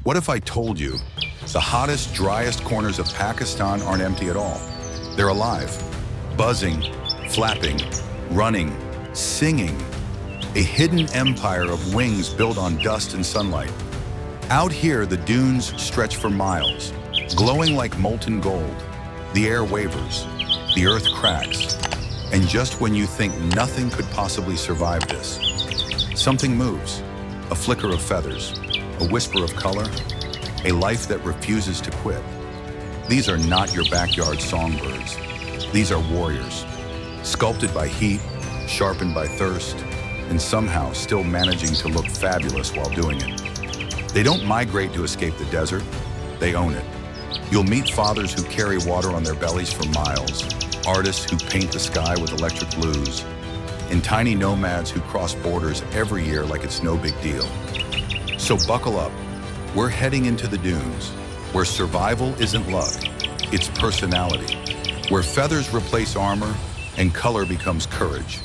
What if I told you the hottest, driest corners of Pakistan aren't empty at all? They're alive, buzzing, flapping, running, singing. A hidden empire of wings built on dust and sunlight. Out here, the dunes stretch for miles, glowing like molten gold. The air wavers, the earth cracks, and just when you think nothing could possibly survive this, something moves. A flicker of feathers, a whisper of color, a life that refuses to quit. These are not your backyard songbirds. These are warriors, sculpted by heat, sharpened by thirst, and somehow still managing to look fabulous while doing it. They don't migrate to escape the desert, they own it. You'll meet fathers who carry water on their bellies for miles, artists who paint the sky with electric blues, and tiny nomads who cross borders every year like it's no big deal. So buckle up. We're heading into the dunes, where survival isn't luck, it's personality, where feathers replace armor and color becomes courage.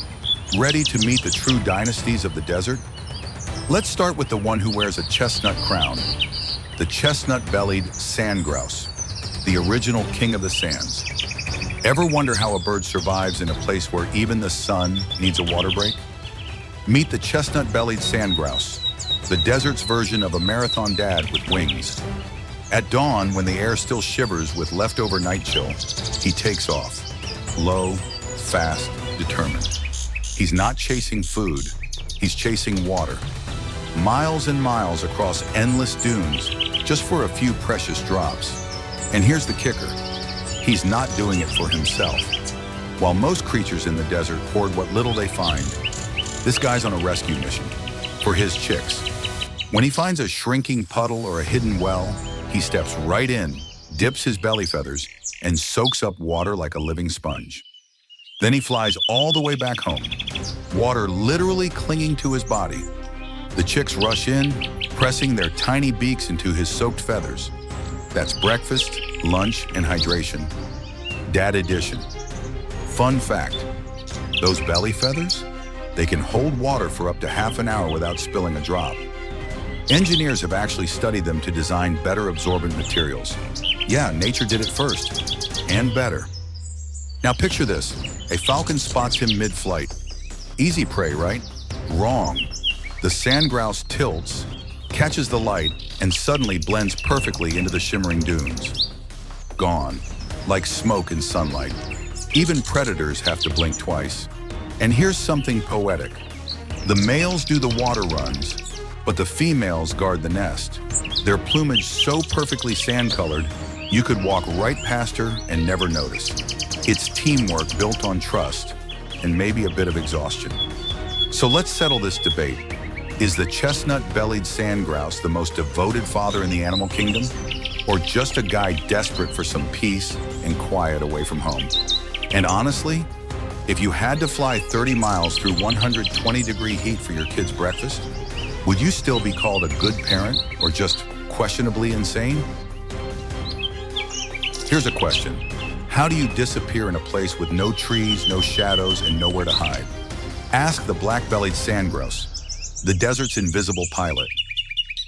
Ready to meet the true dynasties of the desert? Let's start with the one who wears a chestnut crown, the chestnut-bellied sandgrouse, the original king of the sands. Ever wonder how a bird survives in a place where even the sun needs a water break? Meet the chestnut-bellied sandgrouse, the desert's version of a marathon dad with wings. At dawn, when the air still shivers with leftover night chill, he takes off, low, fast, determined. He's not chasing food, he's chasing water. Miles and miles across endless dunes, just for a few precious drops. And here's the kicker, he's not doing it for himself. While most creatures in the desert hoard what little they find, this guy's on a rescue mission for his chicks. When he finds a shrinking puddle or a hidden well, he steps right in, dips his belly feathers, and soaks up water like a living sponge. Then he flies all the way back home, water literally clinging to his body. The chicks rush in, pressing their tiny beaks into his soaked feathers. That's breakfast, lunch, and hydration. Dad edition. Fun fact, those belly feathers, they can hold water for up to half an hour without spilling a drop. Engineers have actually studied them to design better absorbent materials. Yeah, nature did it first, and better. Now picture this, a falcon spots him mid-flight. Easy prey, right? Wrong. The sandgrouse tilts, catches the light, and suddenly blends perfectly into the shimmering dunes. Gone, like smoke in sunlight. Even predators have to blink twice. And here's something poetic. The males do the water runs, but the females guard the nest. Their plumage so perfectly sand-colored, you could walk right past her and never notice. It's teamwork built on trust, and maybe a bit of exhaustion. So let's settle this debate. Is the chestnut-bellied sandgrouse the most devoted father in the animal kingdom, or just a guy desperate for some peace and quiet away from home? And honestly, if you had to fly 30 miles through 120-degree heat for your kid's breakfast, would you still be called a good parent or just questionably insane? Here's a question. How do you disappear in a place with no trees, no shadows, and nowhere to hide? Ask the black-bellied sandgrouse, the desert's invisible pilot.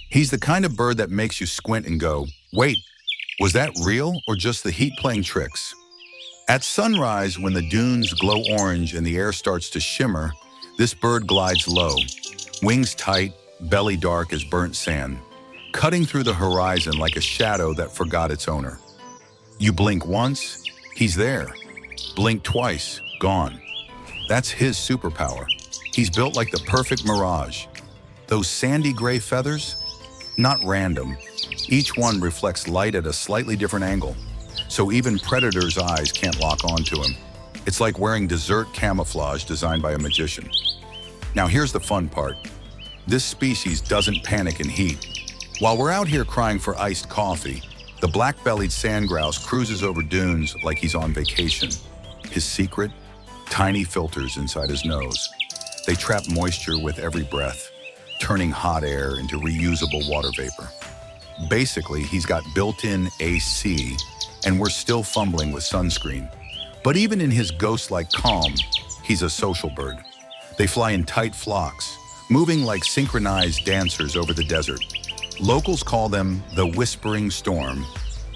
He's the kind of bird that makes you squint and go, wait, was that real or just the heat playing tricks? At sunrise, when the dunes glow orange and the air starts to shimmer, this bird glides low, wings tight, belly dark as burnt sand, cutting through the horizon like a shadow that forgot its owner. You blink once, he's there. Blink twice, gone. That's his superpower. He's built like the perfect mirage. Those sandy gray feathers, not random. Each one reflects light at a slightly different angle, so even predators' eyes can't lock onto him. It's like wearing desert camouflage designed by a magician. Now here's the fun part. This species doesn't panic in heat. While we're out here crying for iced coffee, the black-bellied sandgrouse cruises over dunes like he's on vacation. His secret? Tiny filters inside his nose. They trap moisture with every breath, turning hot air into reusable water vapor. Basically, he's got built-in AC, and we're still fumbling with sunscreen. But even in his ghost-like calm, he's a social bird. They fly in tight flocks, moving like synchronized dancers over the desert. Locals call them the whispering storm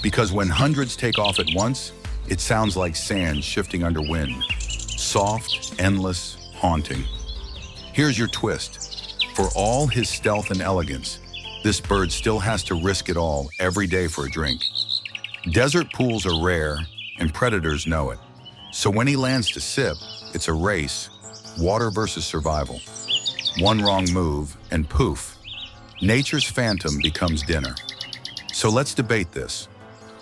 because when hundreds take off at once, it sounds like sand shifting under wind. Soft, endless, haunting. Here's your twist. For all his stealth and elegance, this bird still has to risk it all every day for a drink. Desert pools are rare, and predators know it. So when he lands to sip, it's a race, water versus survival. One wrong move, and poof, nature's phantom becomes dinner. So let's debate this.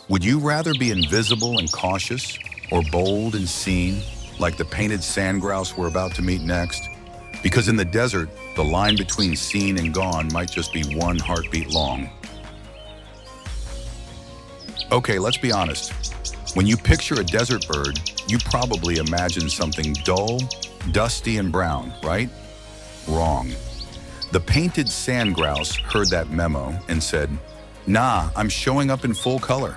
Would you rather be invisible and cautious, or bold and seen, like the painted sandgrouse we're about to meet next? Because in the desert, the line between seen and gone might just be one heartbeat long. Okay, let's be honest. When you picture a desert bird, you probably imagine something dull, dusty, and brown, right? Wrong. The painted sandgrouse heard that memo and said, "Nah, I'm showing up in full color."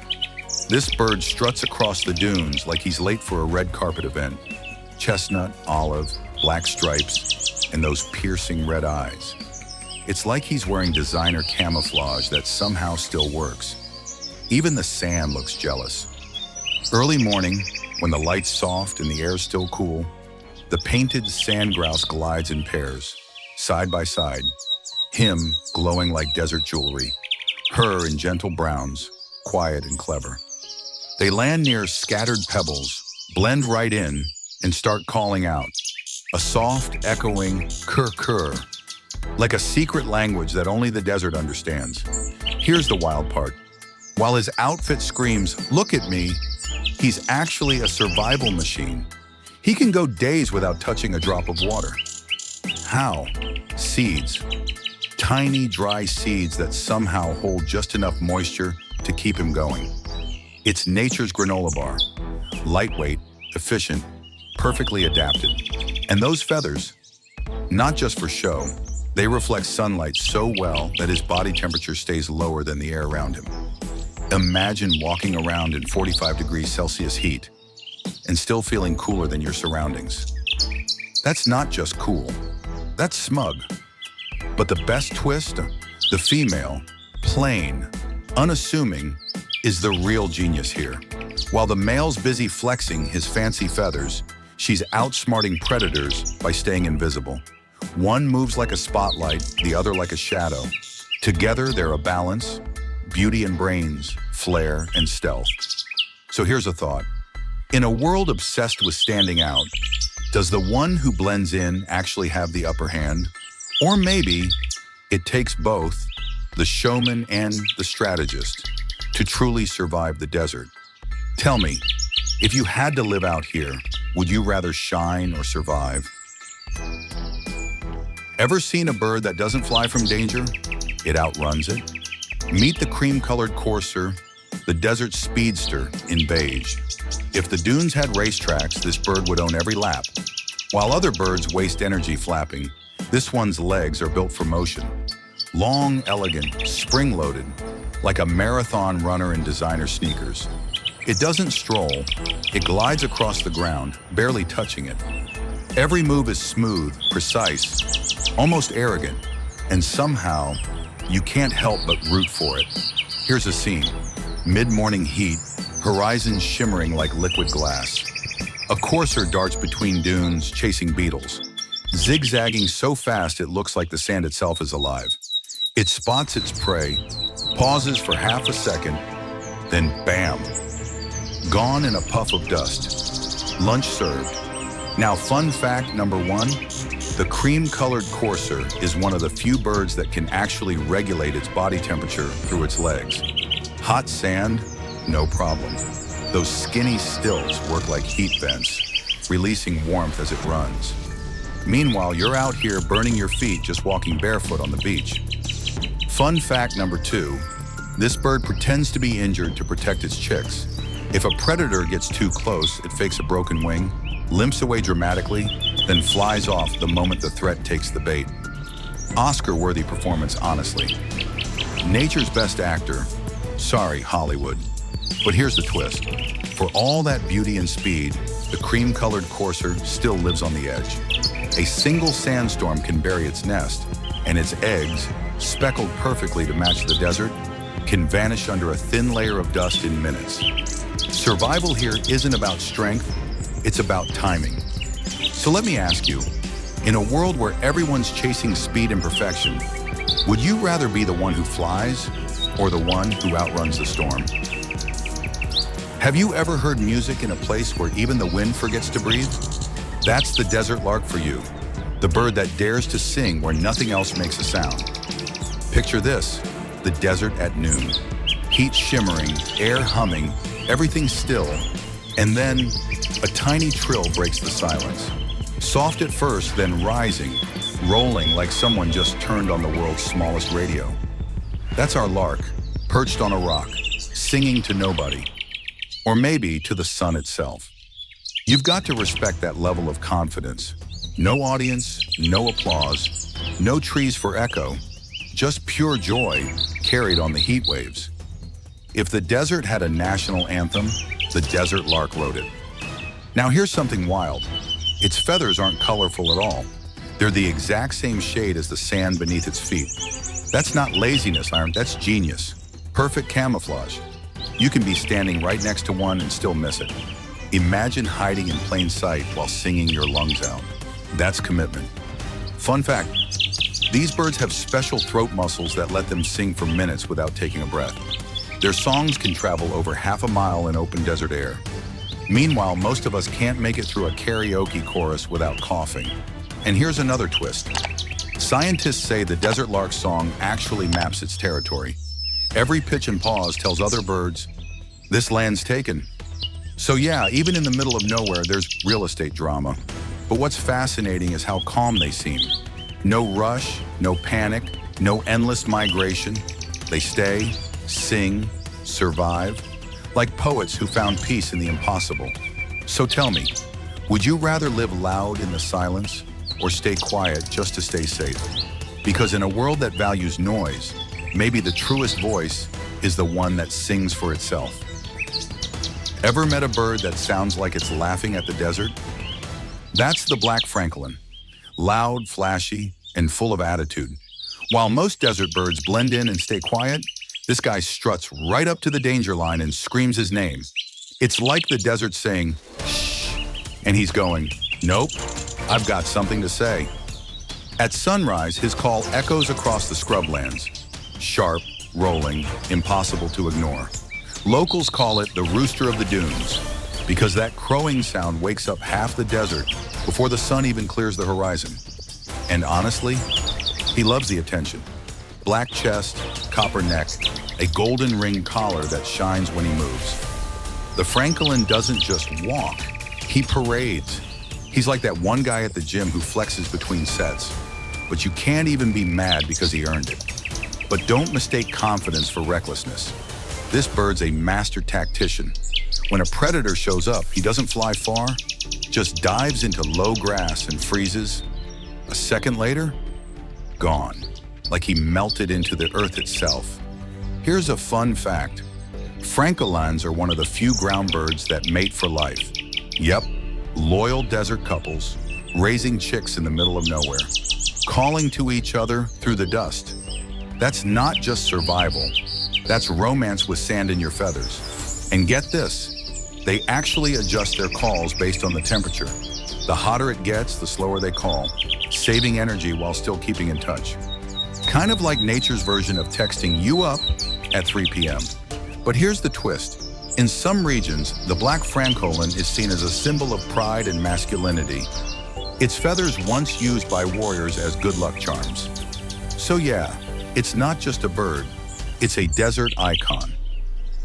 This bird struts across the dunes like he's late for a red carpet event. Chestnut, olive, black stripes, and those piercing red eyes. It's like he's wearing designer camouflage that somehow still works. Even the sand looks jealous. Early morning, when the light's soft and the air's still cool, the painted sandgrouse glides in pairs, side by side, him glowing like desert jewelry, her in gentle browns, quiet and clever. They land near scattered pebbles, blend right in, and start calling out, a soft, echoing kurr-kurr, like a secret language that only the desert understands. Here's the wild part. While his outfit screams, "Look at me," he's actually a survival machine. He can go days without touching a drop of water. How? Seeds. Tiny, dry seeds that somehow hold just enough moisture to keep him going. It's nature's granola bar. Lightweight, efficient, perfectly adapted. And those feathers, not just for show, they reflect sunlight so well that his body temperature stays lower than the air around him. Imagine walking around in 45 degrees Celsius heat and still feeling cooler than your surroundings. That's not just cool, that's smug. But the best twist, the female, plain, unassuming, is the real genius here. While the male's busy flexing his fancy feathers, she's outsmarting predators by staying invisible. One moves like a spotlight, the other like a shadow. Together, they're a balance, beauty and brains, flair and stealth. So here's a thought. In a world obsessed with standing out, does the one who blends in actually have the upper hand? Or maybe it takes both, the showman and the strategist, to truly survive the desert. Tell me, if you had to live out here, would you rather shine or survive? Ever seen a bird that doesn't fly from danger? It outruns it. Meet the cream-colored courser, the desert speedster in beige. If the dunes had racetracks, this bird would own every lap. While other birds waste energy flapping, this one's legs are built for motion. Long, elegant, spring-loaded, like a marathon runner in designer sneakers. It doesn't stroll, it glides across the ground, barely touching it. Every move is smooth, precise, almost arrogant, and somehow you can't help but root for it. Here's a scene. Mid-morning heat, horizon shimmering like liquid glass. A courser darts between dunes, chasing beetles, zigzagging so fast it looks like the sand itself is alive. It spots its prey, pauses for half a second, then bam, gone in a puff of dust. Lunch served. Now, fun fact number one, the cream-colored courser is one of the few birds that can actually regulate its body temperature through its legs. Hot sand, no problem. Those skinny stilts work like heat vents, releasing warmth as it runs. Meanwhile, you're out here burning your feet just walking barefoot on the beach. Fun fact number two, this bird pretends to be injured to protect its chicks. If a predator gets too close, it fakes a broken wing, limps away dramatically, then flies off the moment the threat takes the bait. Oscar-worthy performance, honestly. Nature's best actor. Sorry, Hollywood. But here's the twist. For all that beauty and speed, the cream-colored courser still lives on the edge. A single sandstorm can bury its nest, and its eggs, speckled perfectly to match the desert, can vanish under a thin layer of dust in minutes. Survival here isn't about strength, it's about timing. So let me ask you, in a world where everyone's chasing speed and perfection, would you rather be the one who flies or the one who outruns the storm? Have you ever heard music in a place where even the wind forgets to breathe? That's the desert lark for you, the bird that dares to sing where nothing else makes a sound. Picture this, the desert at noon. Heat shimmering, air humming, everything still, and then a tiny trill breaks the silence. Soft at first, then rising, rolling like someone just turned on the world's smallest radio. That's our lark, perched on a rock, singing to nobody, or maybe to the sun itself. You've got to respect that level of confidence. No audience, no applause, no trees for echo, just pure joy carried on the heat waves. If the desert had a national anthem, the desert lark wrote it. Now here's something wild. Its feathers aren't colorful at all. They're the exact same shade as the sand beneath its feet. That's not laziness, Iron, that's genius. Perfect camouflage. You can be standing right next to one and still miss it. Imagine hiding in plain sight while singing your lungs out. That's commitment. Fun fact, these birds have special throat muscles that let them sing for minutes without taking a breath. Their songs can travel over half a mile in open desert air. Meanwhile, most of us can't make it through a karaoke chorus without coughing. And here's another twist. Scientists say the desert lark's song actually maps its territory. Every pitch and pause tells other birds, this land's taken. So yeah, even in the middle of nowhere, there's real estate drama. But what's fascinating is how calm they seem. No rush, no panic, no endless migration. They stay, sing, survive, like poets who found peace in the impossible. So tell me, would you rather live loud in the silence or stay quiet just to stay safe? Because in a world that values noise, maybe the truest voice is the one that sings for itself. Ever met a bird that sounds like it's laughing at the desert? That's the black francolin, loud, flashy, and full of attitude. While most desert birds blend in and stay quiet, this guy struts right up to the danger line and screams his name. It's like the desert saying, shh, and he's going, nope, I've got something to say. At sunrise, his call echoes across the scrublands. Sharp, rolling, impossible to ignore. Locals call it the rooster of the dunes, because that crowing sound wakes up half the desert before the sun even clears the horizon. And honestly, he loves the attention. Black chest, copper neck, a golden ring collar that shines when he moves. The francolin doesn't just walk, he parades. He's like that one guy at the gym who flexes between sets, but you can't even be mad because he earned it. But don't mistake confidence for recklessness. This bird's a master tactician. When a predator shows up, he doesn't fly far, just dives into low grass and freezes. A second later, gone, like he melted into the earth itself. Here's a fun fact. Francolins are one of the few ground birds that mate for life. Yep, loyal desert couples, raising chicks in the middle of nowhere, calling to each other through the dust. That's not just survival, that's romance with sand in your feathers. And get this, they actually adjust their calls based on the temperature. The hotter it gets, the slower they call, saving energy while still keeping in touch. Kind of like nature's version of texting you up at 3 p.m. But here's the twist. In some regions, the black francolin is seen as a symbol of pride and masculinity. Its feathers once used by warriors as good luck charms. So yeah, it's not just a bird, it's a desert icon.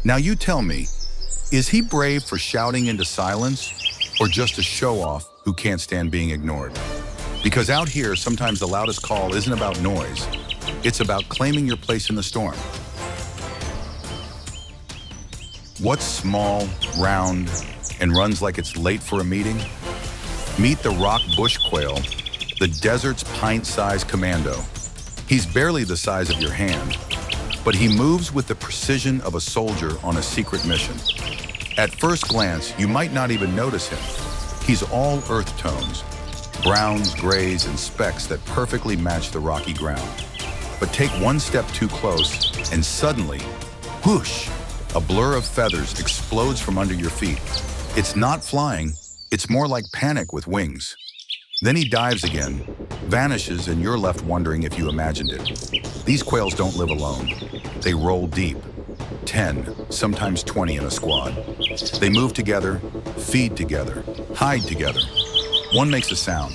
Now you tell me, is he brave for shouting into silence or just a show-off who can't stand being ignored? Because out here, sometimes the loudest call isn't about noise, it's about claiming your place in the storm. What's small, round, and runs like it's late for a meeting? Meet the rock bush quail, the desert's pint-sized commando. He's barely the size of your hand, but he moves with the precision of a soldier on a secret mission. At first glance, you might not even notice him. He's all earth tones, browns, grays, and specks that perfectly match the rocky ground. But take one step too close, and suddenly, whoosh, a blur of feathers explodes from under your feet. It's not flying, it's more like panic with wings. Then he dives again, vanishes, and you're left wondering if you imagined it. These quails don't live alone. They roll deep. 10, sometimes 20 in a squad. They move together, feed together, hide together. One makes a sound.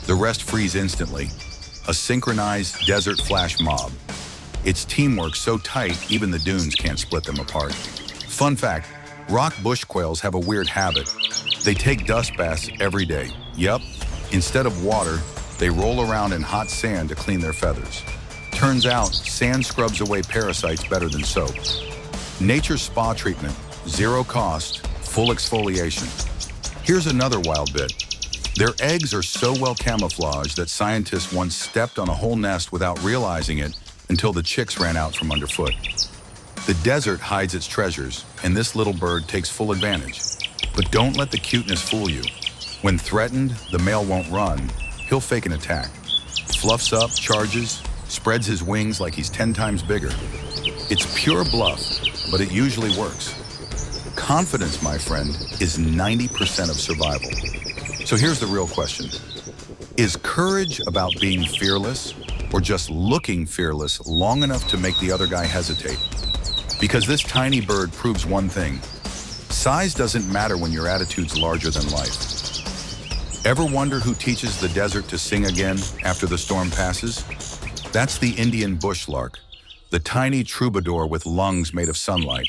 The rest freeze instantly. A synchronized desert flash mob. It's teamwork so tight, even the dunes can't split them apart. Fun fact, rock bush quails have a weird habit. They take dust baths every day. Yep, instead of water, they roll around in hot sand to clean their feathers. Turns out, sand scrubs away parasites better than soap. Nature's spa treatment, zero cost, full exfoliation. Here's another wild bit. Their eggs are so well camouflaged that scientists once stepped on a whole nest without realizing it until the chicks ran out from underfoot. The desert hides its treasures, and this little bird takes full advantage. But don't let the cuteness fool you. When threatened, the male won't run. He'll fake an attack. Fluffs up, charges, spreads his wings like he's 10 times bigger. It's pure bluff, but it usually works. Confidence, my friend, is 90% of survival. So here's the real question. Is courage about being fearless or just looking fearless long enough to make the other guy hesitate? Because this tiny bird proves one thing. Size doesn't matter when your attitude's larger than life. Ever wonder who teaches the desert to sing again after the storm passes? That's the Indian bush lark, the tiny troubadour with lungs made of sunlight.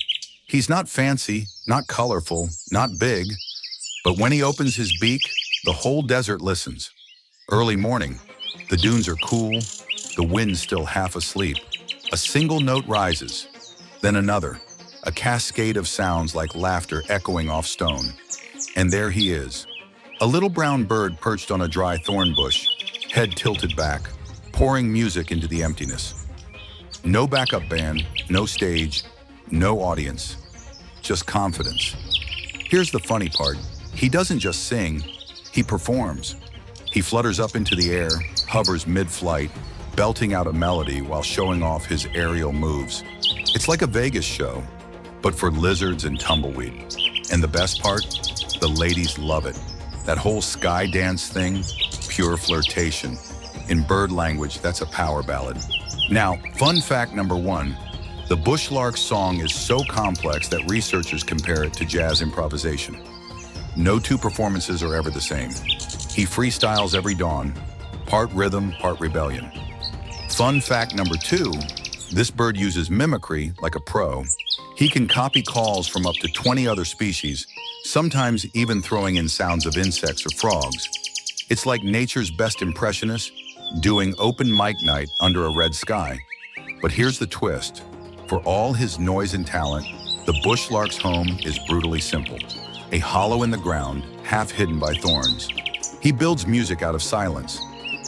He's not fancy, not colorful, not big, but when he opens his beak, the whole desert listens. Early morning, the dunes are cool, the wind's still half asleep. A single note rises, then another, a cascade of sounds like laughter echoing off stone. And there he is, a little brown bird perched on a dry thorn bush, head tilted back, pouring music into the emptiness. No backup band, no stage, no audience, just confidence. Here's the funny part. He doesn't just sing, he performs. He flutters up into the air, hovers mid-flight, belting out a melody while showing off his aerial moves. It's like a Vegas show, but for lizards and tumbleweed. And the best part? The ladies love it. That whole sky dance thing, pure flirtation. In bird language, that's a power ballad. Now, fun fact number 1, the bushlark's song is so complex that researchers compare it to jazz improvisation. No two performances are ever the same. He freestyles every dawn, part rhythm, part rebellion. Fun fact number 2, this bird uses mimicry like a pro. He can copy calls from up to 20 other species, sometimes even throwing in sounds of insects or frogs. It's like nature's best impressionist doing open mic night under a red sky. But here's the twist. For all his noise and talent, the bushlark's home is brutally simple. A hollow in the ground, half hidden by thorns. He builds music out of silence,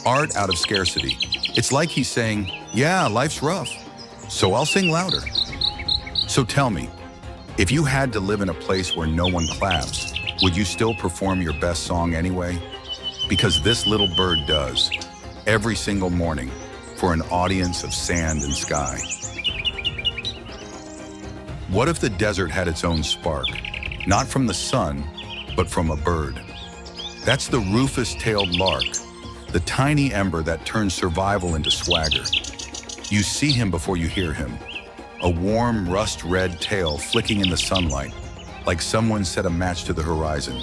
art out of scarcity. It's like he's saying, yeah, life's rough, so I'll sing louder. So tell me, if you had to live in a place where no one claps, would you still perform your best song anyway? Because this little bird does, every single morning, for an audience of sand and sky. What if the desert had its own spark? Not from the sun, but from a bird. That's the rufous-tailed lark, the tiny ember that turns survival into swagger. You see him before you hear him. A warm, rust-red tail flicking in the sunlight, like someone set a match to the horizon.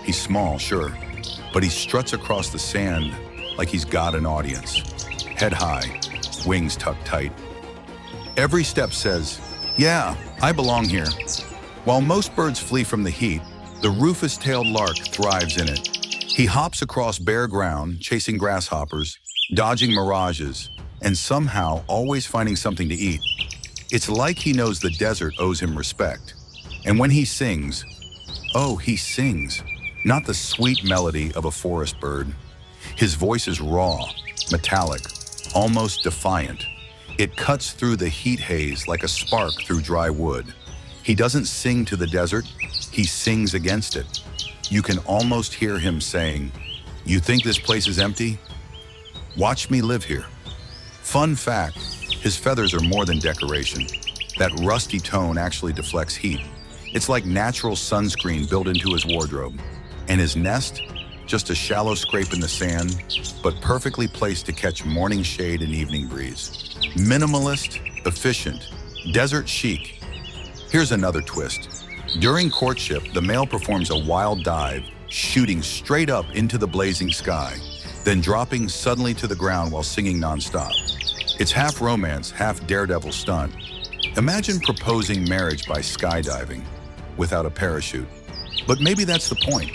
He's small, sure, but he struts across the sand like he's got an audience. Head high, wings tucked tight. Every step says, yeah, I belong here. While most birds flee from the heat, the rufous-tailed lark thrives in it. He hops across bare ground, chasing grasshoppers, dodging mirages, and somehow always finding something to eat. It's like he knows the desert owes him respect. And when he sings, oh, he sings, not the sweet melody of a forest bird. His voice is raw, metallic, almost defiant. It cuts through the heat haze like a spark through dry wood. He doesn't sing to the desert, he sings against it. You can almost hear him saying, you think this place is empty? Watch me live here. Fun fact, His feathers are more than decoration. That rusty tone actually deflects heat. It's like natural sunscreen built into his wardrobe. And his nest? Just a shallow scrape in the sand, but perfectly placed to catch morning shade and evening breeze. Minimalist, efficient, desert chic. Here's another twist. During courtship, the male performs a wild dive, shooting straight up into the blazing sky, then dropping suddenly to the ground while singing nonstop. It's half romance, half daredevil stunt. Imagine proposing marriage by skydiving without a parachute. But maybe that's the point.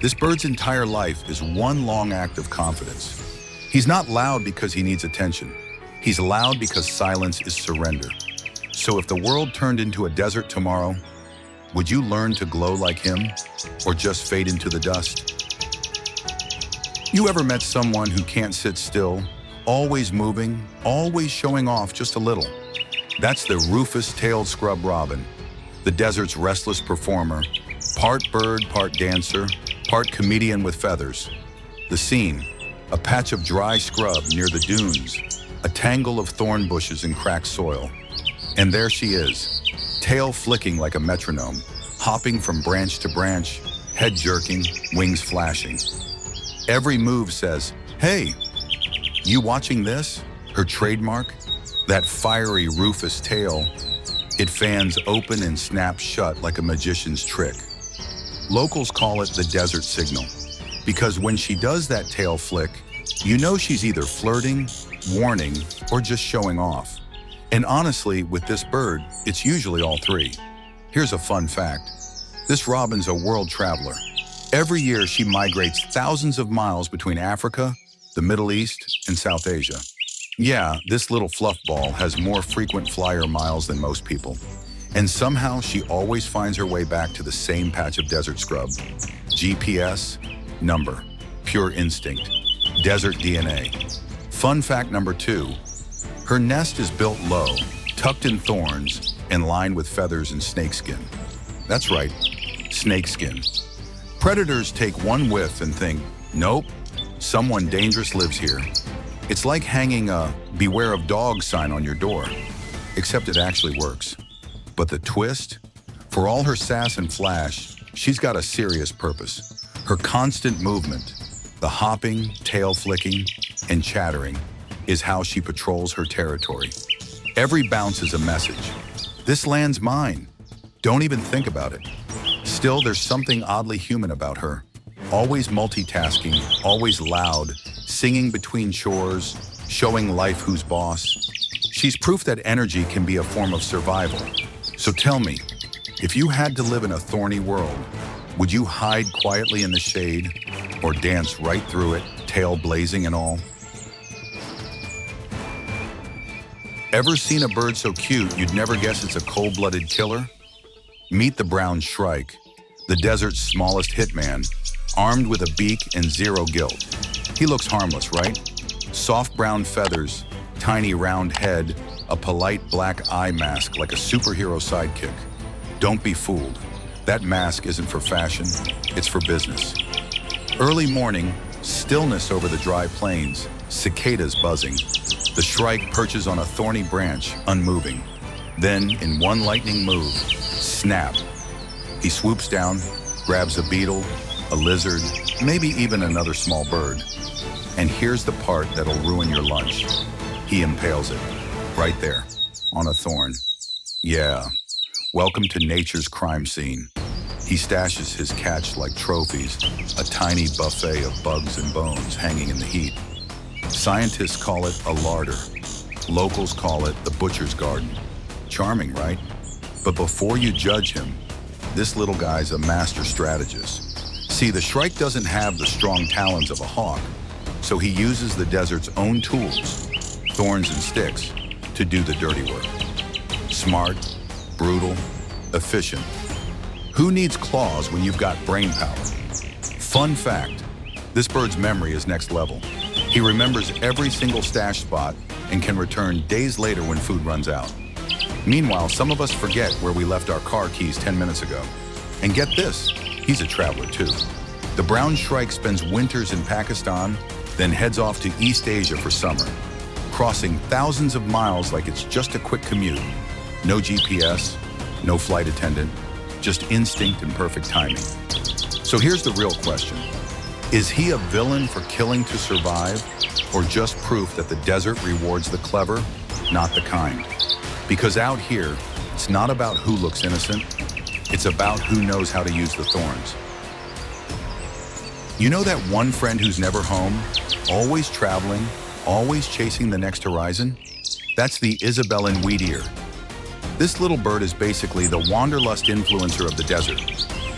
This bird's entire life is one long act of confidence. He's not loud because he needs attention. He's loud because silence is surrender. So if the world turned into a desert tomorrow, would you learn to glow like him or just fade into the dust? You ever met someone who can't sit still, always moving, always showing off just a little? That's the rufous-tailed scrub robin, the desert's restless performer, part bird, part dancer, part comedian with feathers. The scene, a patch of dry scrub near the dunes, a tangle of thorn bushes and cracked soil. And there she is, tail flicking like a metronome, hopping from branch to branch, head jerking, wings flashing. Every move says, "Hey, you watching this?" Her trademark, that fiery rufous tail, it fans open and snaps shut like a magician's trick. Locals call it the desert signal, because when she does that tail flick, you know she's either flirting, warning, or just showing off. And honestly, with this bird, it's usually all three. Here's a fun fact. This robin's a world traveler. Every year, she migrates thousands of miles between Africa, the Middle East, and South Asia. Yeah, this little fluff ball has more frequent flyer miles than most people. And somehow, she always finds her way back to the same patch of desert scrub. GPS, number, pure instinct, desert DNA. Fun fact number 2, her nest is built low, tucked in thorns, and lined with feathers and snakeskin. That's right, snakeskin. Predators take one whiff and think, nope, someone dangerous lives here. It's like hanging a "Beware of Dogs" sign on your door, except it actually works. But the twist? For all her sass and flash, she's got a serious purpose. Her constant movement, the hopping, tail flicking, and chattering, is how she patrols her territory. Every bounce is a message. This land's mine. Don't even think about it. Still, there's something oddly human about her. Always multitasking, always loud, singing between chores, showing life who's boss. She's proof that energy can be a form of survival. So tell me, if you had to live in a thorny world, would you hide quietly in the shade or dance right through it, tail blazing and all? Ever seen a bird so cute you'd never guess it's a cold-blooded killer? Meet the brown shrike, the desert's smallest hitman, armed with a beak and zero guilt. He looks harmless, right? Soft brown feathers, tiny round head, a polite black eye mask like a superhero sidekick. Don't be fooled. That mask isn't for fashion, it's for business. Early morning, stillness over the dry plains, cicadas buzzing. The shrike perches on a thorny branch, unmoving. Then, in one lightning move, snap. He swoops down, grabs a beetle, a lizard, maybe even another small bird. And here's the part that'll ruin your lunch. He impales it, right there, on a thorn. Yeah, welcome to nature's crime scene. He stashes his catch like trophies, a tiny buffet of bugs and bones hanging in the heat. Scientists call it a larder. Locals call it the butcher's garden. Charming, right? But before you judge him, this little guy's a master strategist. See, the shrike doesn't have the strong talons of a hawk, so he uses the desert's own tools, thorns and sticks, to do the dirty work. Smart, brutal, efficient. Who needs claws when you've got brain power? Fun fact, this bird's memory is next level. He remembers every single stash spot and can return days later when food runs out. Meanwhile, some of us forget where we left our car keys 10 minutes ago. And get this, he's a traveler too. The brown shrike spends winters in Pakistan, then heads off to East Asia for summer. crossing thousands of miles like it's just a quick commute. No GPS, no flight attendant, just instinct and perfect timing. So here's the real question. Is he a villain for killing to survive, or just proof that the desert rewards the clever, not the kind? Because out here, it's not about who looks innocent, it's about who knows how to use the thorns. You know that one friend who's never home, always traveling, always chasing the next horizon? That's the Isabellan wheatear. This little bird is basically the wanderlust influencer of the desert.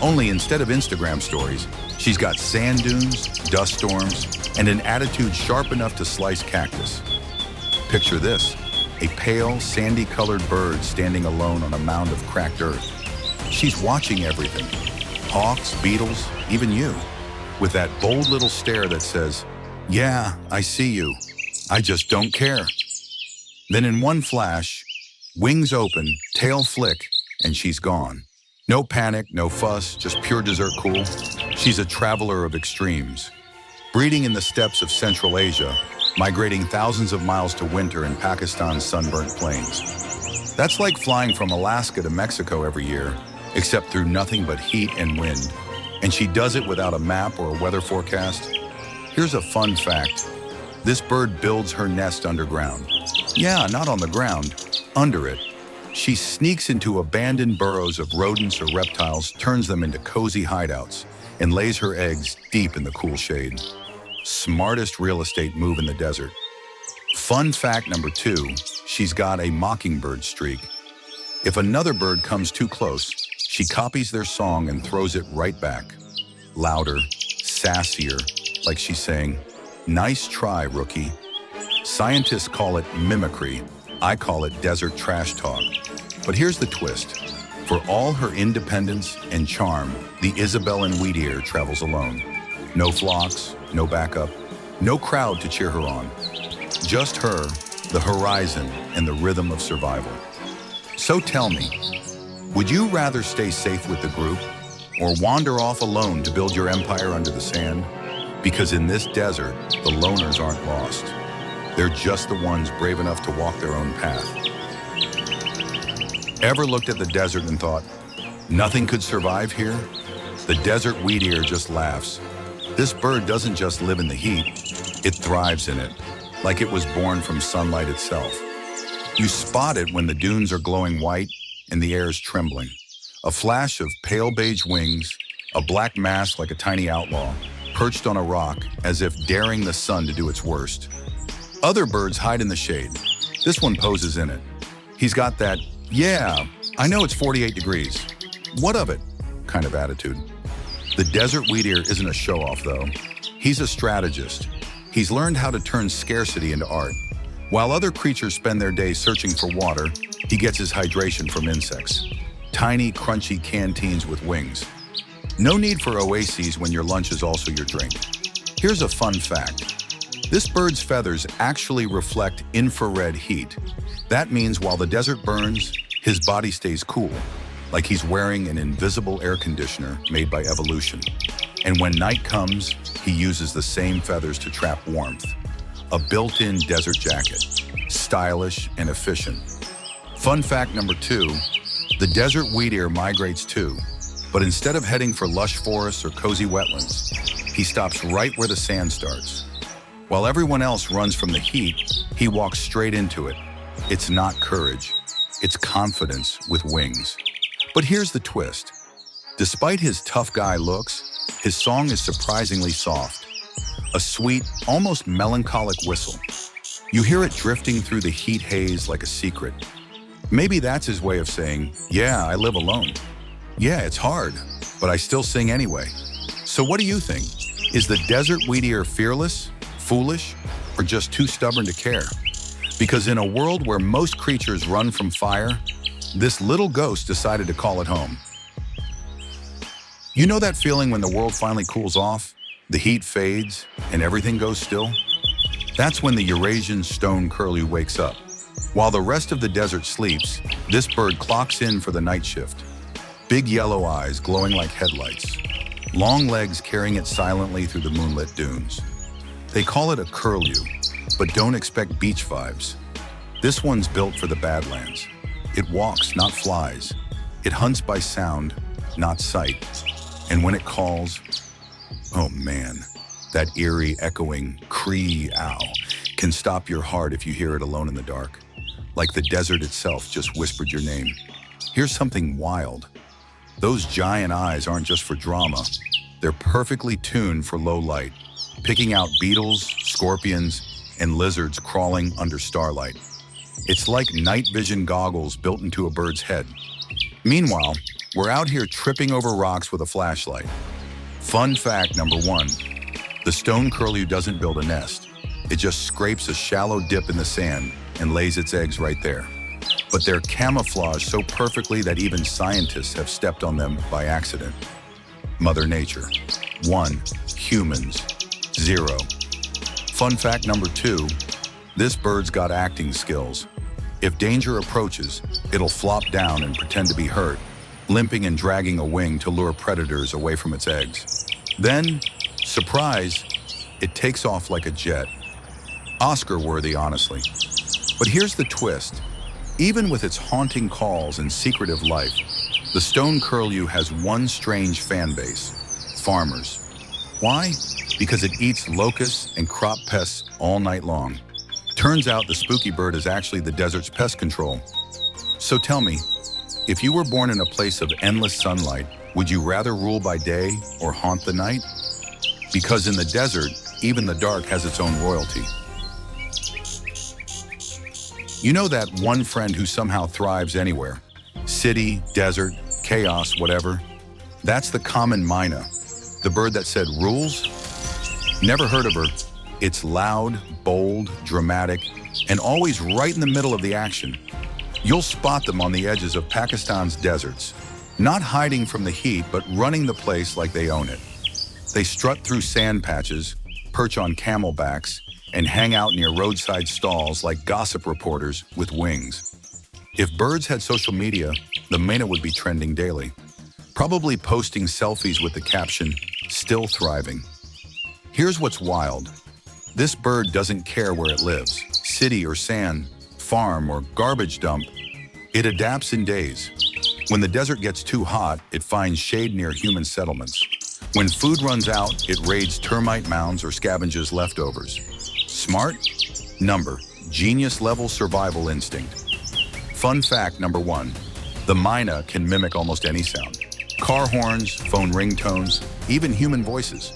Only instead of Instagram stories, she's got sand dunes, dust storms, and an attitude sharp enough to slice cactus. Picture this, a pale, sandy-colored bird standing alone on a mound of cracked earth. She's watching everything, hawks, beetles, even you, with that bold little stare that says, "Yeah, I see you. I just don't care." Then in one flash, wings open, tail flick, and she's gone. No panic, no fuss, just pure desert cool. She's a traveler of extremes. Breeding in the steppes of Central Asia, migrating thousands of miles to winter in Pakistan's sunburnt plains. That's like flying from Alaska to Mexico every year, except through nothing but heat and wind. And she does it without a map or a weather forecast. Here's a fun fact. This bird builds her nest underground. Yeah, not on the ground, under it. She sneaks into abandoned burrows of rodents or reptiles, turns them into cozy hideouts, and lays her eggs deep in the cool shade. Smartest real estate move in the desert. Fun fact number 2, she's got a mockingbird streak. If another bird comes too close, she copies their song and throws it right back. Louder, sassier, like she's saying, "Nice try, rookie." Scientists call it mimicry. I call it desert trash talk. But here's the twist. For all her independence and charm, the Isabellan wheatear travels alone. No flocks, no backup, no crowd to cheer her on. Just her, the horizon, and the rhythm of survival. So tell me, would you rather stay safe with the group or wander off alone to build your empire under the sand? Because in this desert, the loners aren't lost. They're just the ones brave enough to walk their own path. Ever looked at the desert and thought, nothing could survive here? The desert wheatear just laughs. This bird doesn't just live in the heat, it thrives in it, like it was born from sunlight itself. You spot it when the dunes are glowing white and the air is trembling. A flash of pale beige wings, a black mask like a tiny outlaw, perched on a rock as if daring the sun to do its worst. Other birds hide in the shade. This one poses in it. He's got that, "Yeah, I know it's 48 degrees. What of it?" kind of attitude. The desert wheatear isn't a show-off, though. He's a strategist. He's learned how to turn scarcity into art. While other creatures spend their days searching for water, he gets his hydration from insects. Tiny, crunchy canteens with wings. No need for oases when your lunch is also your drink. Here's a fun fact. This bird's feathers actually reflect infrared heat. That means while the desert burns, his body stays cool, like he's wearing an invisible air conditioner made by evolution. And when night comes, he uses the same feathers to trap warmth. A built-in desert jacket, stylish and efficient. Fun fact number 2, the desert wheatear migrates too, but instead of heading for lush forests or cozy wetlands, he stops right where the sand starts. While everyone else runs from the heat, he walks straight into it. It's not courage, it's confidence with wings. But here's the twist. Despite his tough guy looks, his song is surprisingly soft. A sweet, almost melancholic whistle. You hear it drifting through the heat haze like a secret. Maybe that's his way of saying, "Yeah, I live alone. Yeah, it's hard, but I still sing anyway." So what do you think? Is the desert wheatear fearless, foolish, or just too stubborn to care? Because in a world where most creatures run from fire, this little ghost decided to call it home. You know that feeling when the world finally cools off, the heat fades, and everything goes still? That's when the Eurasian stone curlew wakes up. While the rest of the desert sleeps, this bird clocks in for the night shift. Big yellow eyes glowing like headlights. Long legs carrying it silently through the moonlit dunes. They call it a curlew, But don't expect beach vibes. This one's built for the Badlands. It walks, not flies. It hunts by sound, not sight. And when it calls, oh man, that eerie, echoing cree-ow can stop your heart if you hear it alone in the dark. Like the desert itself just whispered your name. Here's something wild. Those giant eyes aren't just for drama. They're perfectly tuned for low light, picking out beetles, scorpions, and lizards crawling under starlight. It's like night vision goggles built into a bird's head. Meanwhile, we're out here tripping over rocks with a flashlight. Fun fact number 1, the stone curlew doesn't build a nest. It just scrapes a shallow dip in the sand and lays its eggs right there. But they're camouflaged so perfectly that even scientists have stepped on them by accident. Mother Nature. 1. Humans. 0. Fun fact number 2, this bird's got acting skills. If danger approaches, it'll flop down and pretend to be hurt, limping and dragging a wing to lure predators away from its eggs. Then, surprise, it takes off like a jet. Oscar-worthy, honestly. But here's the twist. Even with its haunting calls and secretive life, the stone curlew has one strange fan base: farmers. Why? Because it eats locusts and crop pests all night long. Turns out the spooky bird is actually the desert's pest control. So tell me, if you were born in a place of endless sunlight, would you rather rule by day or haunt the night? Because in the desert, even the dark has its own royalty. You know that one friend who somehow thrives anywhere? City, desert, chaos, whatever. That's the common myna, the bird that said rules? Never heard of her. It's loud, bold, dramatic, and always right in the middle of the action. You'll spot them on the edges of Pakistan's deserts, not hiding from the heat, but running the place like they own it. They strut through sand patches, perch on camelbacks, and hang out near roadside stalls like gossip reporters with wings. If birds had social media, the myna would be trending daily, probably posting selfies with the caption, "Still thriving." Here's what's wild. This bird doesn't care where it lives, city or sand, farm or garbage dump. It adapts in days. When the desert gets too hot, it finds shade near human settlements. When food runs out, it raids termite mounds or scavenges leftovers. Smart? Number. Genius-level survival instinct. Fun fact number 1, the myna can mimic almost any sound. Car horns, phone ringtones, even human voices.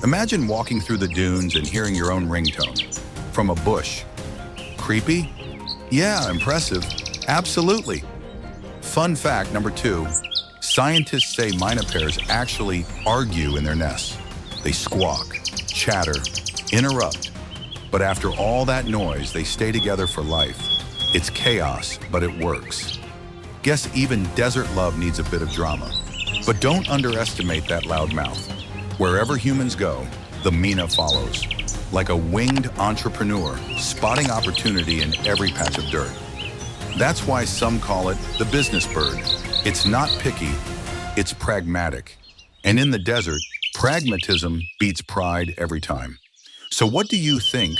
Imagine walking through the dunes and hearing your own ringtone from a bush. Creepy? Yeah, impressive. Absolutely. Fun fact number 2, scientists say myna pairs actually argue in their nests. They squawk, chatter, interrupt. But after all that noise, they stay together for life. It's chaos, but it works. Guess even desert love needs a bit of drama. But don't underestimate that loud mouth. Wherever humans go, the myna follows. Like a winged entrepreneur, spotting opportunity in every patch of dirt. That's why some call it the business bird. It's not picky, it's pragmatic. And in the desert, pragmatism beats pride every time. So what do you think?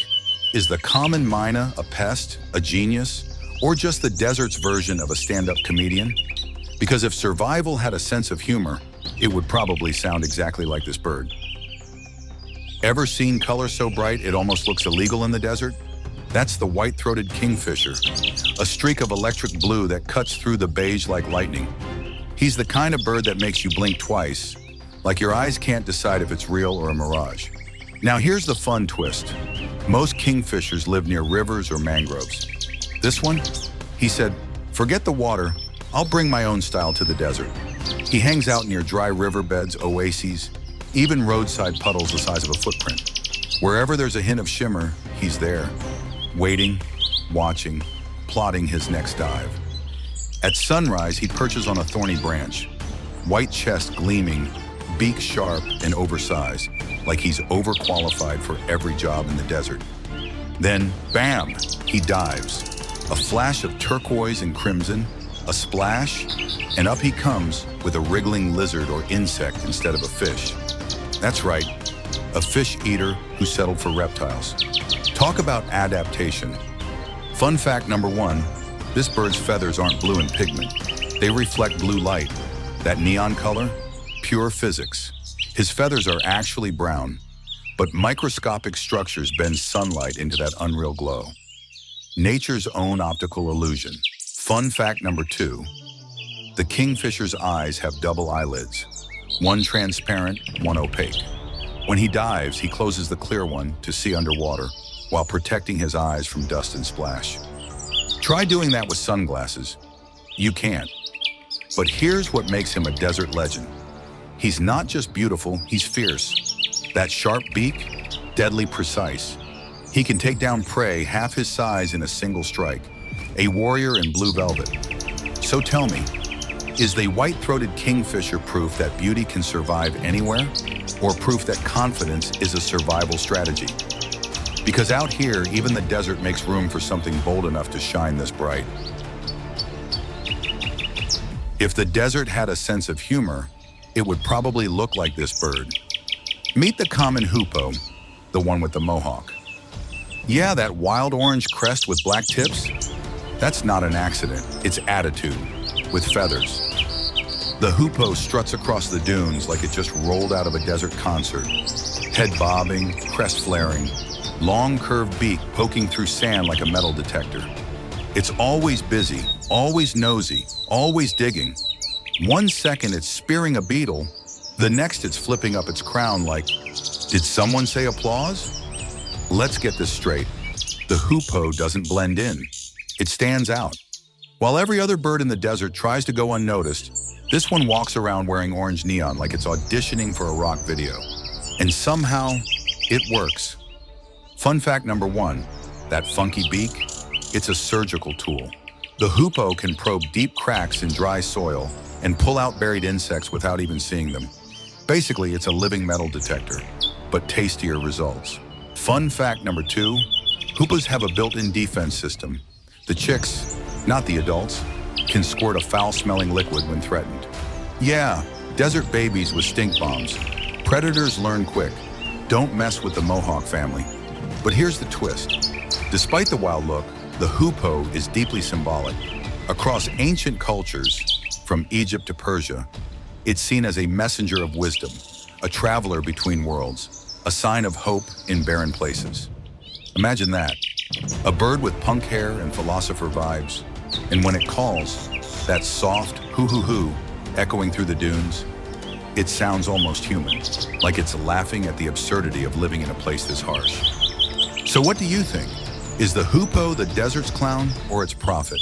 Is the common myna a pest, a genius, or just the desert's version of a stand-up comedian? Because if survival had a sense of humor, it would probably sound exactly like this bird. Ever seen color so bright it almost looks illegal in the desert? That's the white-throated kingfisher, a streak of electric blue that cuts through the beige like lightning. He's the kind of bird that makes you blink twice, like your eyes can't decide if it's real or a mirage. Now here's the fun twist. Most kingfishers live near rivers or mangroves. This one, he said, "Forget the water, I'll bring my own style to the desert." He hangs out near dry riverbeds, oases, even roadside puddles the size of a footprint. Wherever there's a hint of shimmer, he's there, waiting, watching, plotting his next dive. At sunrise, he perches on a thorny branch, white chest gleaming, beak sharp and oversized, like he's overqualified for every job in the desert. Then, bam, he dives. A flash of turquoise and crimson, a splash, and up he comes with a wriggling lizard or insect instead of a fish. That's right, a fish eater who settled for reptiles. Talk about adaptation. Fun fact number one, this bird's feathers aren't blue in pigment. They reflect blue light. That neon color, pure physics. His feathers are actually brown, but microscopic structures bend sunlight into that unreal glow. Nature's own optical illusion. Fun fact number two, the kingfisher's eyes have double eyelids, one transparent, one opaque. When he dives, he closes the clear one to see underwater, while protecting his eyes from dust and splash. Try doing that with sunglasses. You can't. But here's what makes him a desert legend. He's not just beautiful, he's fierce. That sharp beak, deadly precise. He can take down prey half his size in a single strike. A warrior in blue velvet. So tell me, is the white-throated kingfisher proof that beauty can survive anywhere? Or proof that confidence is a survival strategy? Because out here, even the desert makes room for something bold enough to shine this bright. If the desert had a sense of humor, it would probably look like this bird. Meet the common hoopoe, the one with the mohawk. Yeah, that wild orange crest with black tips? That's not an accident, it's attitude, with feathers. The hoopoe struts across the dunes like it just rolled out of a desert concert. Head bobbing, crest flaring, long curved beak poking through sand like a metal detector. It's always busy, always nosy, always digging. 1 second it's spearing a beetle, the next it's flipping up its crown like, did someone say applause? Let's get this straight. The hoopoe doesn't blend in. It stands out. While every other bird in the desert tries to go unnoticed, this one walks around wearing orange neon like it's auditioning for a rock video. And somehow, it works. Fun fact number one, that funky beak, it's a surgical tool. The hoopoe can probe deep cracks in dry soil and pull out buried insects without even seeing them. Basically, it's a living metal detector, but tastier results. Fun fact number two, hoopoes have a built-in defense system. The chicks, not the adults, can squirt a foul-smelling liquid when threatened. Yeah, desert babies with stink bombs. Predators learn quick. Don't mess with the mohawk family. But here's the twist. Despite the wild look, the hoopoe is deeply symbolic. Across ancient cultures, from Egypt to Persia, it's seen as a messenger of wisdom, a traveler between worlds, a sign of hope in barren places. Imagine that, a bird with punk hair and philosopher vibes, and when it calls, that soft hoo-hoo-hoo echoing through the dunes, it sounds almost human, like it's laughing at the absurdity of living in a place this harsh. So what do you think? Is the hoopoe the desert's clown or its prophet?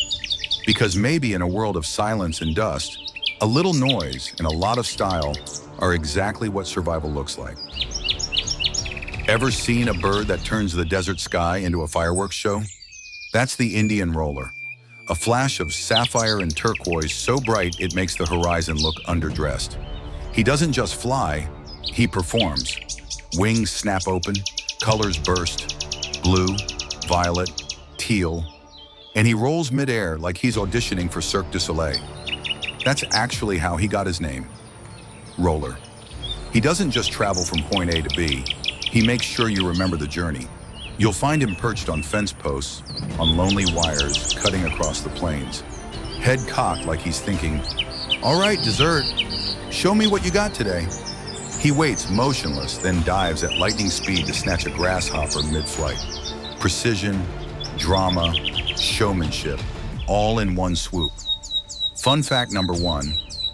Because maybe in a world of silence and dust, a little noise and a lot of style are exactly what survival looks like. Ever seen a bird that turns the desert sky into a fireworks show? That's the Indian roller. A flash of sapphire and turquoise so bright it makes the horizon look underdressed. He doesn't just fly, he performs. Wings snap open, colors burst, blue, violet, teal, and he rolls midair like he's auditioning for Cirque du Soleil. That's actually how he got his name, Roller. He doesn't just travel from point A to B, he makes sure you remember the journey. You'll find him perched on fence posts, on lonely wires cutting across the plains, head cocked like he's thinking, all right, dessert, show me what you got today. He waits motionless, then dives at lightning speed to snatch a grasshopper mid-flight. Precision, drama, showmanship, all in one swoop. Fun fact number one,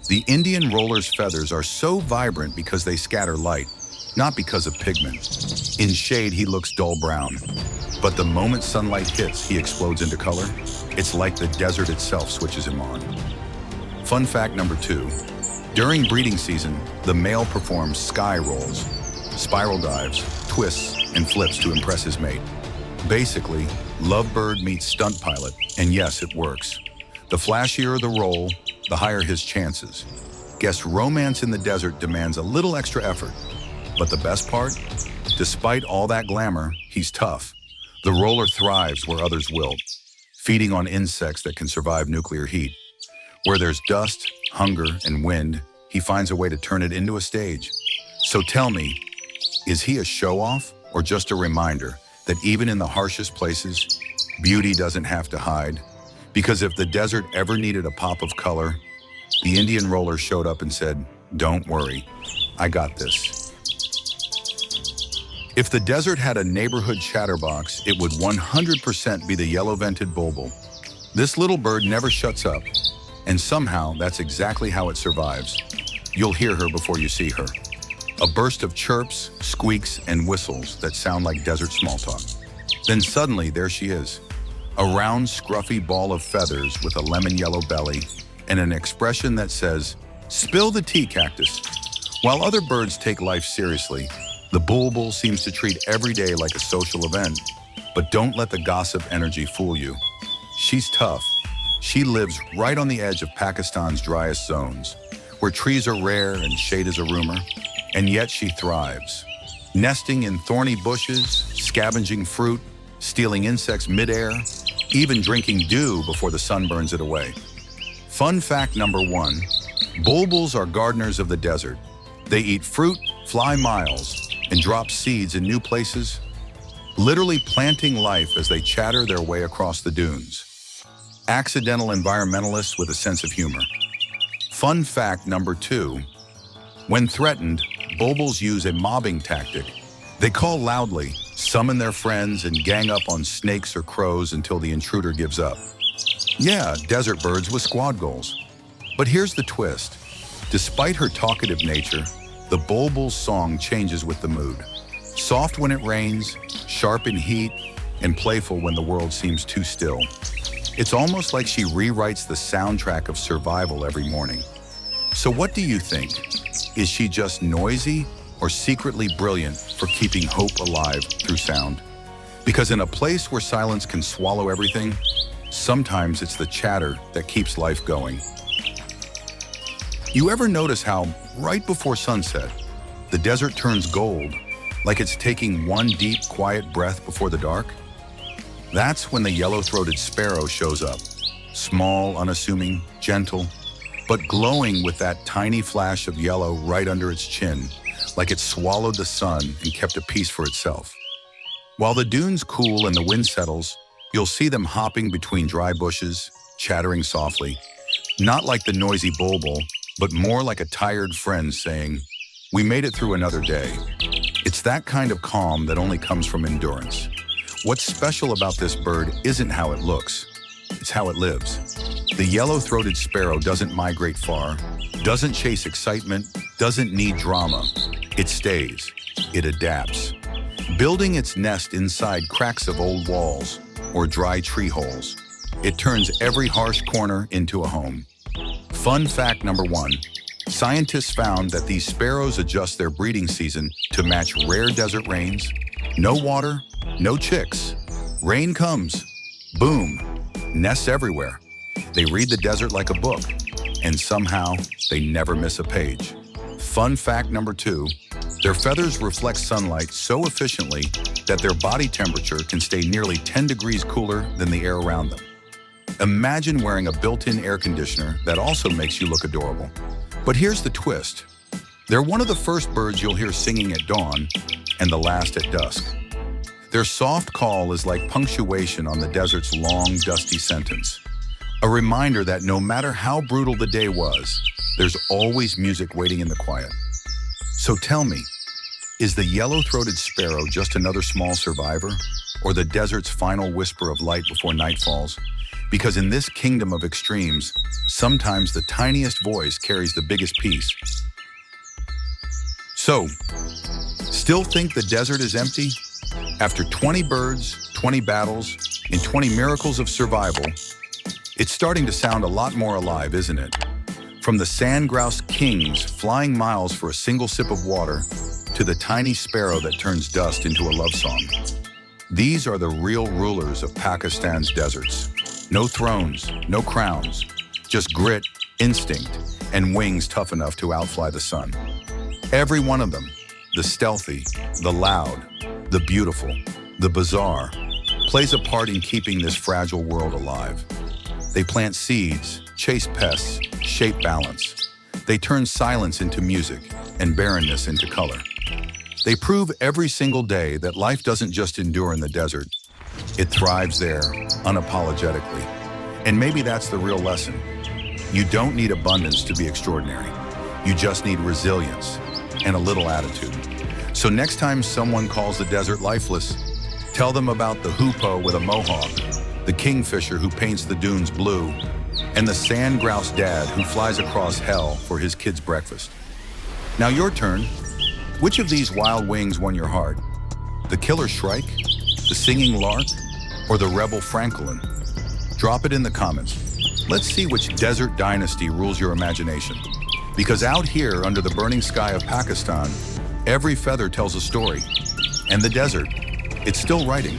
the Indian roller's feathers are so vibrant because they scatter light, not because of pigment. In shade, he looks dull brown, but the moment sunlight hits, he explodes into color. It's like the desert itself switches him on. Fun fact number two, during breeding season, the male performs sky rolls, spiral dives, twists, and flips to impress his mate. Basically, lovebird meets stunt pilot, and yes, it works. The flashier the roll, the higher his chances. Guess romance in the desert demands a little extra effort. But the best part? Despite all that glamour, he's tough. The roller thrives where others wilt, feeding on insects that can survive nuclear heat. Where there's dust, hunger, and wind, he finds a way to turn it into a stage. So tell me, is he a show-off or just a reminder that even in the harshest places, beauty doesn't have to hide. Because if the desert ever needed a pop of color, the Indian roller showed up and said, "Don't worry, I got this." If the desert had a neighborhood chatterbox, it would 100% be the yellow-vented bulbul. This little bird never shuts up, and somehow that's exactly how it survives. You'll hear her before you see her. A burst of chirps, squeaks, and whistles that sound like desert small talk. Then suddenly, there she is. A round, scruffy ball of feathers with a lemon-yellow belly and an expression that says, "Spill the tea, cactus." While other birds take life seriously, the bulbul seems to treat every day like a social event. But don't let the gossip energy fool you. She's tough. She lives right on the edge of Pakistan's driest zones, where trees are rare and shade is a rumor, and yet she thrives. Nesting in thorny bushes, scavenging fruit, stealing insects midair, even drinking dew before the sun burns it away. Fun fact number 1, bulbuls are gardeners of the desert. They eat fruit, fly miles, and drop seeds in new places, literally planting life as they chatter their way across the dunes. Accidental environmentalists with a sense of humor. Fun fact number 2, when threatened, bulbuls use a mobbing tactic. They call loudly, summon their friends, and gang up on snakes or crows until the intruder gives up. Yeah, desert birds with squad goals. But here's the twist. Despite her talkative nature, the bulbul's song changes with the mood. Soft when it rains, sharp in heat, and playful when the world seems too still. It's almost like she rewrites the soundtrack of survival every morning. So what do you think? Is she just noisy or secretly brilliant for keeping hope alive through sound? Because in a place where silence can swallow everything, sometimes it's the chatter that keeps life going. You ever notice how, right before sunset, the desert turns gold, like it's taking one deep, quiet breath before the dark? That's when the yellow-throated sparrow shows up. Small, unassuming, gentle, but glowing with that tiny flash of yellow right under its chin, like it swallowed the sun and kept a piece for itself. While the dunes cool and the wind settles, you'll see them hopping between dry bushes, chattering softly, not like the noisy bulbul, but more like a tired friend saying, "We made it through another day." It's that kind of calm that only comes from endurance. What's special about this bird isn't how it looks, it's how it lives. The yellow-throated sparrow doesn't migrate far, doesn't chase excitement, doesn't need drama. It stays, it adapts, building its nest inside cracks of old walls or dry tree holes. It turns every harsh corner into a home. Fun fact number 1, scientists found that these sparrows adjust their breeding season to match rare desert rains. No water, no chicks. Rain comes, boom, nests everywhere. They read the desert like a book, and somehow they never miss a page. Fun fact number 2, their feathers reflect sunlight so efficiently that their body temperature can stay nearly 10 degrees cooler than the air around them. Imagine wearing a built-in air conditioner that also makes you look adorable. But here's the twist. They're one of the first birds you'll hear singing at dawn and the last at dusk. Their soft call is like punctuation on the desert's long, dusty sentence. A reminder that no matter how brutal the day was, there's always music waiting in the quiet. So tell me, is the yellow-throated sparrow just another small survivor, or the desert's final whisper of light before night falls? Because in this kingdom of extremes, sometimes the tiniest voice carries the biggest piece. So, still think the desert is empty? After 20 birds, 20 battles, and 20 miracles of survival, it's starting to sound a lot more alive, isn't it? From the Sandgrouse kings flying miles for a single sip of water, to the tiny sparrow that turns dust into a love song. These are the real rulers of Pakistan's deserts. No thrones, no crowns, just grit, instinct, and wings tough enough to outfly the sun. Every one of them, the stealthy, the loud, the beautiful, the bizarre, plays a part in keeping this fragile world alive. They plant seeds, chase pests, shape balance. They turn silence into music and barrenness into color. They prove every single day that life doesn't just endure in the desert. It thrives there, unapologetically. And maybe that's the real lesson. You don't need abundance to be extraordinary. You just need resilience and a little attitude. So next time someone calls the desert lifeless, tell them about the hoopoe with a mohawk, the kingfisher who paints the dunes blue, and the sandgrouse dad who flies across hell for his kids' breakfast. Now your turn. Which of these wild wings won your heart? The killer shrike, the singing lark, or the rebel francolin? Drop it in the comments. Let's see which desert dynasty rules your imagination. Because out here under the burning sky of Pakistan, every feather tells a story. And the desert, it's still writing.